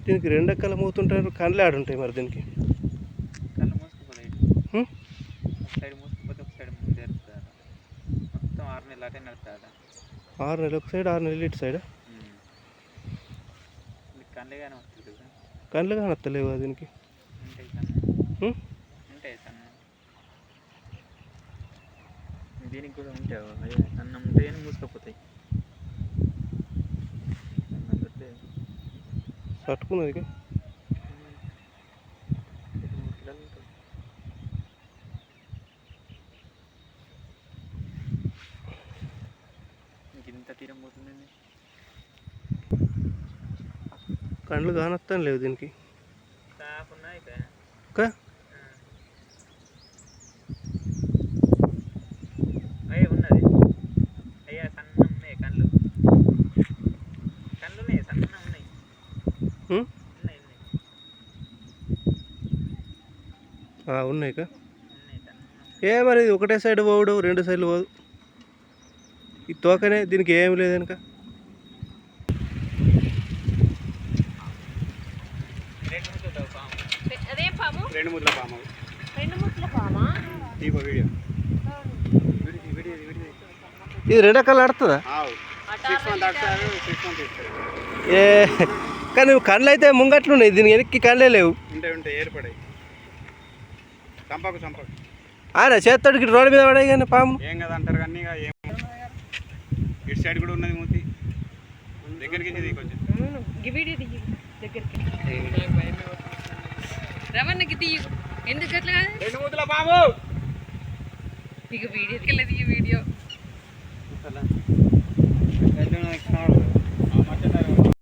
దీనికి రెండు ఎక్కలు మూతుంటారు, కళ్ళు ఆడుంటాయి మరి దీనికి. కళ్ళు మూసుకుపోతాయి, ఒక సైడ్ మూసుకుపోతే ఒక సైడ్ జరుగుతుంది. మొత్తం 6 నెలలు అటే నడుస్తుంది. 6 నెలలు ఒక సైడ్, 6 నెలలు ఇటు సైడ్. కళ్ళే కానీ వస్తుంది కదా, కళ్ళు కానత్తలేవు దీనికి. ఉంటాయి సన్న, ఉంటాయి సన్న. దీనికి కూడా ఉంటాయి, అదే సన్నం ఉంటాయి కానీ మూసుకుపోతాయి. పట్టుకున్నది ఇంత తీరం పోతుందండి. కళ్ళు కానత్తాను లేవు దీనికి. ఉన్నాయి అయ్యా ఉన్నది, అయ్యా సన్న ఉన్నాయి కళ్ళు, కళ్ళు ఉన్నాయి సన్న ఉన్నాయి, ఉన్నాయి ఉన్నాయి ఏ మరి ఒకటే సైడ్ పోవుడు, రెండు సైడ్లు పోదు. ఈ తోకనే దీనికి ఏమి లేదు వెనుక. రెండు ముట్ల పాము. ఇది రెండు ఎక్కలు ఆడుతుందా? ఏ కానీ కళ్ళు అయితే ముంగట్లున్నాయి, దీనికి వెనక్కి కళ్ళే లేవు. ఉంటాయి ఏర్పడాయి. చంపకు చంపకు ఆయన చేత్తోడికి రోడ్డు మీద పడాయి కానీ పాము ఏం కదా అంటారు కానీ ఇటు సైడ్ కూడా ఉన్నది మూతి దగ్గరికి కొంచెం రమణకి తీయ ఎందుకు అట్లా రెండు మూతుల పాము ఇక వీడియోకి వెళ్ళదు ఈ వీడియో.